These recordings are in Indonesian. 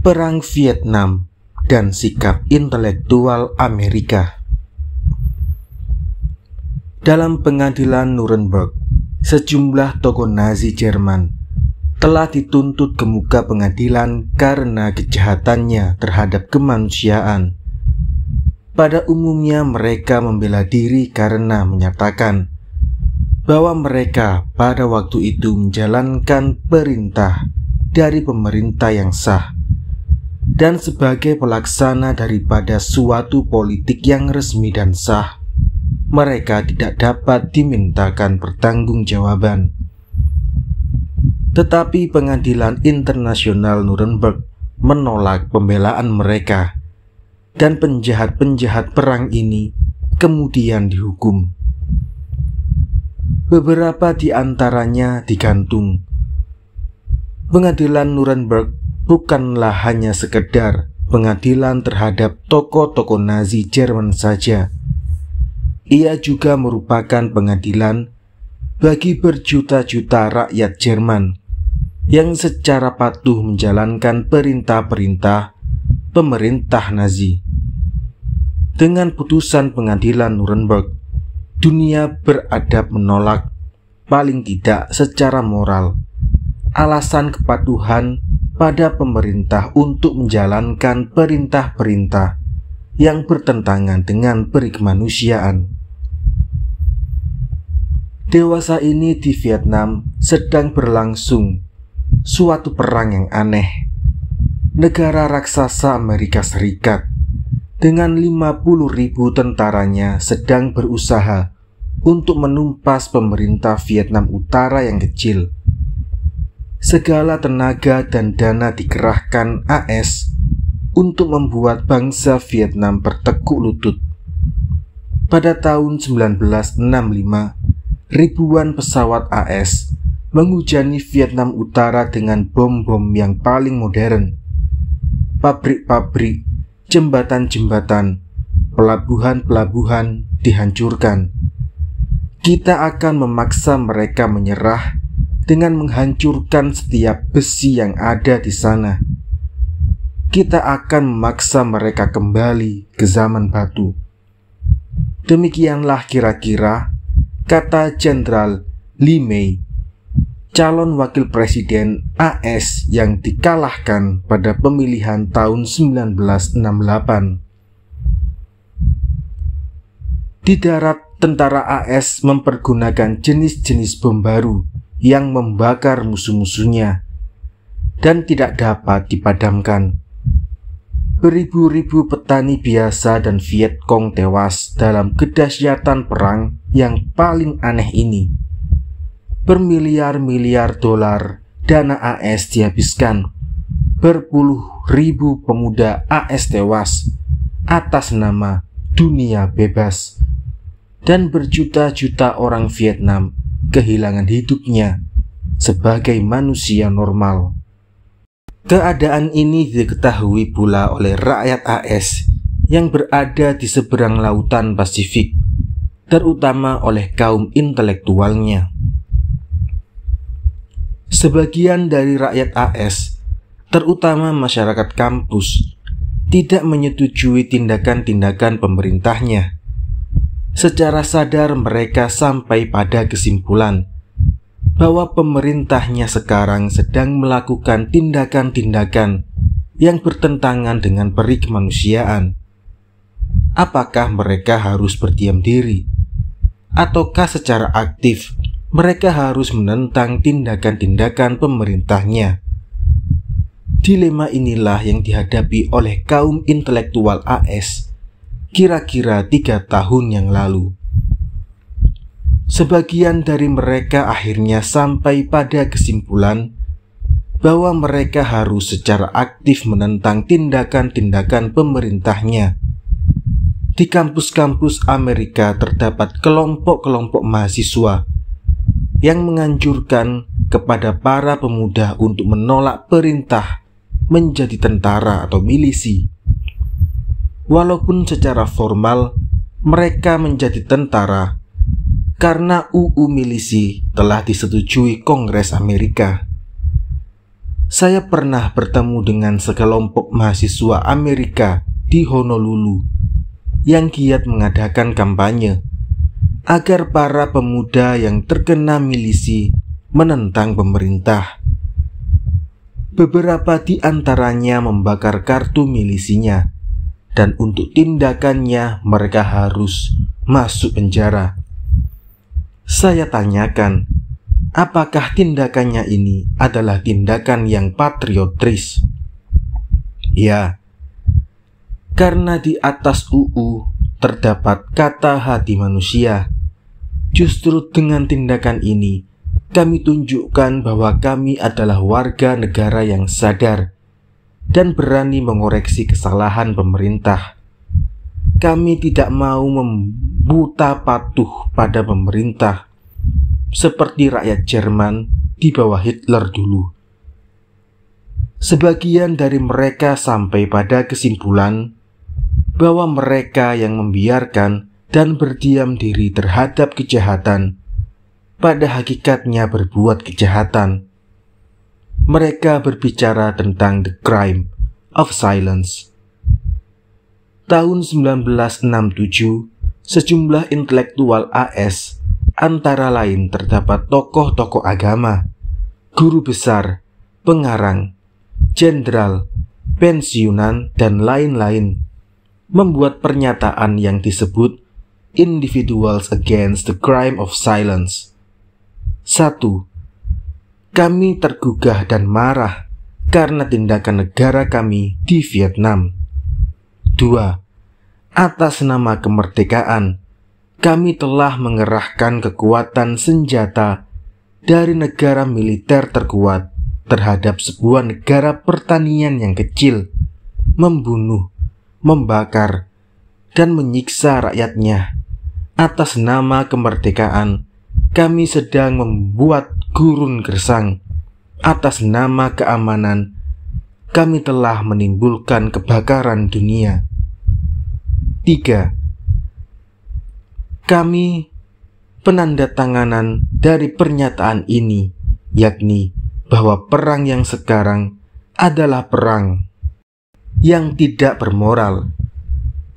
Perang Vietnam dan sikap intelektual Amerika. Dalam pengadilan Nuremberg, sejumlah tokoh Nazi Jerman telah dituntut ke muka pengadilan karena kejahatannya terhadap kemanusiaan. Pada umumnya mereka membela diri karena menyatakan bahwa mereka pada waktu itu menjalankan perintah dari pemerintah yang sah dan sebagai pelaksana daripada suatu politik yang resmi dan sah, mereka tidak dapat dimintakan pertanggungjawaban. Tetapi pengadilan internasional Nuremberg menolak pembelaan mereka, dan penjahat-penjahat perang ini kemudian dihukum. Beberapa di antaranya digantung. Pengadilan Nuremberg bukanlah hanya sekedar pengadilan terhadap tokoh-tokoh Nazi Jerman saja. Ia juga merupakan pengadilan bagi berjuta-juta rakyat Jerman yang secara patuh menjalankan perintah-perintah pemerintah Nazi. Dengan putusan pengadilan Nuremberg, dunia beradab menolak, paling tidak secara moral, alasan kepatuhan pada pemerintah untuk menjalankan perintah-perintah yang bertentangan dengan peri kemanusiaan. Dewasa ini di Vietnam sedang berlangsung suatu perang yang aneh. Negara raksasa Amerika Serikat dengan 50.000 tentaranya sedang berusaha untuk menumpas pemerintah Vietnam Utara yang kecil. Segala tenaga dan dana dikerahkan AS untuk membuat bangsa Vietnam bertekuk lutut. Pada tahun 1965, ribuan pesawat AS menghujani Vietnam Utara dengan bom-bom yang paling modern. Pabrik-pabrik, jembatan-jembatan, pelabuhan-pelabuhan dihancurkan. Kita akan memaksa mereka menyerah dengan menghancurkan setiap besi yang ada di sana. Kita akan memaksa mereka kembali ke zaman batu. Demikianlah kira-kira kata Jenderal Li Mei, calon wakil presiden AS yang dikalahkan pada pemilihan tahun 1968. Di darat, tentara AS mempergunakan jenis-jenis bom baru yang membakar musuh-musuhnya dan tidak dapat dipadamkan. Beribu-ribu petani biasa dan Viet Cong tewas dalam kedahsyatan perang yang paling aneh ini. Bermiliar-miliar dolar dana AS dihabiskan. Berpuluh ribu pemuda AS tewas atas nama dunia bebas. Dan berjuta-juta orang Vietnam kehilangan hidupnya sebagai manusia normal. Keadaan ini diketahui pula oleh rakyat AS yang berada di seberang lautan Pasifik, terutama oleh kaum intelektualnya. Sebagian dari rakyat AS, terutama masyarakat kampus, tidak menyetujui tindakan-tindakan pemerintahnya. Secara sadar mereka sampai pada kesimpulan bahwa pemerintahnya sekarang sedang melakukan tindakan-tindakan yang bertentangan dengan peri kemanusiaan. Apakah mereka harus berdiam diri? Ataukah secara aktif mereka harus menentang tindakan-tindakan pemerintahnya? Dilema inilah yang dihadapi oleh kaum intelektual AS kira-kira 3 tahun yang lalu. Sebagian dari mereka akhirnya sampai pada kesimpulan bahwa mereka harus secara aktif menentang tindakan-tindakan pemerintahnya. Di kampus-kampus Amerika terdapat kelompok-kelompok mahasiswa yang menganjurkan kepada para pemuda untuk menolak perintah menjadi tentara atau milisi. Walaupun secara formal mereka menjadi tentara karena UU milisi telah disetujui Kongres Amerika. saya pernah bertemu dengan sekelompok mahasiswa Amerika di Honolulu yang giat mengadakan kampanye agar para pemuda yang terkena milisi menentang pemerintah. Beberapa di antaranya membakar kartu milisinya, dan untuk tindakannya mereka harus masuk penjara. Saya tanyakan, apakah tindakannya ini adalah tindakan yang patriotis? Ya, karena di atas UU terdapat kata hati manusia. Justru dengan tindakan ini, kami tunjukkan bahwa kami adalah warga negara yang sadar dan berani mengoreksi kesalahan pemerintah. Kami tidak mau membuta patuh pada pemerintah seperti rakyat Jerman di bawah Hitler dulu. Sebagian dari mereka sampai pada kesimpulan bahwa mereka yang membiarkan dan berdiam diri terhadap kejahatan pada hakikatnya berbuat kejahatan. Mereka berbicara tentang the crime of silence. Tahun 1967, sejumlah intelektual AS, antara lain terdapat tokoh-tokoh agama, guru besar, pengarang, jenderal, pensiunan, dan lain-lain, membuat pernyataan yang disebut Individuals Against the Crime of Silence. 1. Kami tergugah dan marah karena tindakan negara kami di Vietnam. 2. Atas nama kemerdekaan, kami telah mengerahkan kekuatan senjata dari negara militer terkuat terhadap sebuah negara pertanian yang kecil, membunuh, membakar, dan menyiksa rakyatnya. Atas nama kemerdekaan, kami sedang membuat gurun gersang. Atas nama keamanan, kami telah menimbulkan kebakaran dunia. 3. Kami penandatanganan dari pernyataan ini, yakni bahwa perang yang sekarang adalah perang yang tidak bermoral.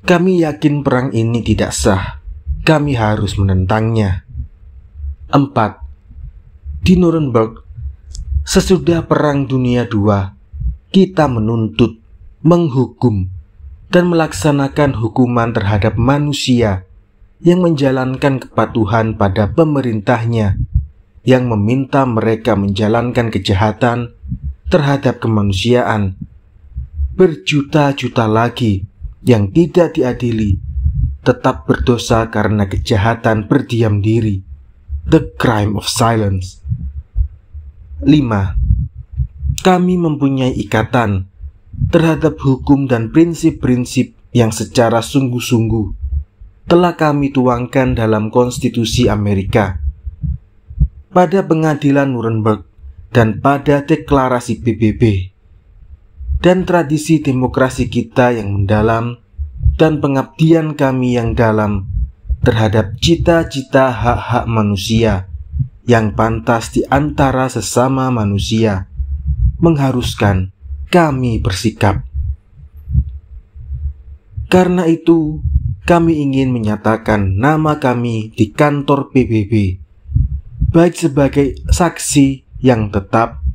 Kami yakin perang ini tidak sah. Kami harus menentangnya. 4. Di Nuremberg, sesudah Perang Dunia II, kita menuntut, menghukum, dan melaksanakan hukuman terhadap manusia yang menjalankan kepatuhan pada pemerintahnya, yang meminta mereka menjalankan kejahatan terhadap kemanusiaan. Berjuta-juta lagi yang tidak diadili tetap berdosa karena kejahatan berdiam diri, the crime of silence. 5. Kami mempunyai ikatan terhadap hukum dan prinsip-prinsip yang secara sungguh-sungguh telah kami tuangkan dalam konstitusi Amerika, pada pengadilan Nuremberg, dan pada deklarasi PBB, dan tradisi demokrasi kita yang mendalam, dan pengabdian kami yang dalam terhadap cita-cita hak-hak manusia yang pantas di antara sesama manusia, mengharuskan kami bersikap. Karena itu, kami ingin menyatakan nama kami di kantor PBB, baik sebagai saksi yang tetap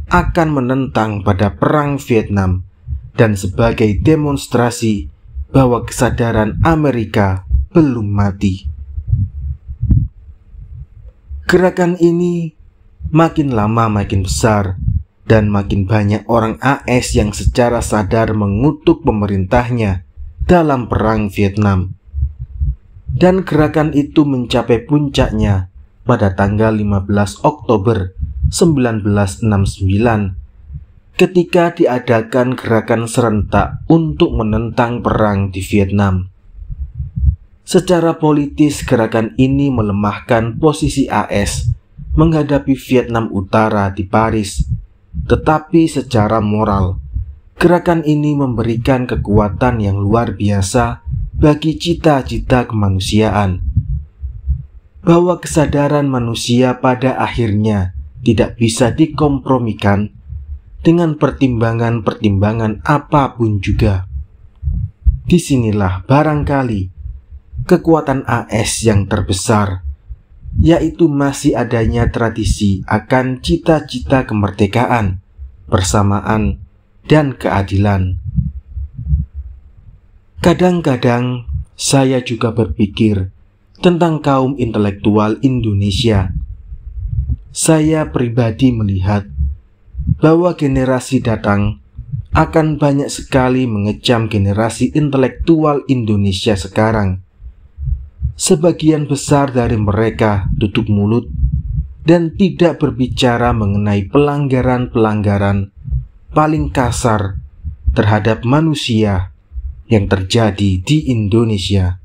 akan menentang pada perang Vietnam dan sebagai demonstrasi bahwa kesadaran Amerika belum mati. Gerakan ini makin lama makin besar dan makin banyak orang AS yang secara sadar mengutuk pemerintahnya dalam perang Vietnam. Dan gerakan itu mencapai puncaknya pada tanggal 15 Oktober 1969 ketika diadakan gerakan serentak untuk menentang perang di Vietnam. Secara politis, gerakan ini melemahkan posisi AS menghadapi Vietnam Utara di Paris. Tetapi secara moral, gerakan ini memberikan kekuatan yang luar biasa bagi cita-cita kemanusiaan, bahwa kesadaran manusia pada akhirnya tidak bisa dikompromikan dengan pertimbangan-pertimbangan apapun juga. Disinilah barangkali kekuatan AS yang terbesar, yaitu masih adanya tradisi akan cita-cita kemerdekaan, persamaan, dan keadilan. Kadang-kadang saya juga berpikir tentang kaum intelektual Indonesia. Saya pribadi melihat bahwa generasi datang akan banyak sekali mengecam generasi intelektual Indonesia sekarang. Sebagian besar dari mereka tutup mulut dan tidak berbicara mengenai pelanggaran-pelanggaran paling kasar terhadap manusia yang terjadi di Indonesia.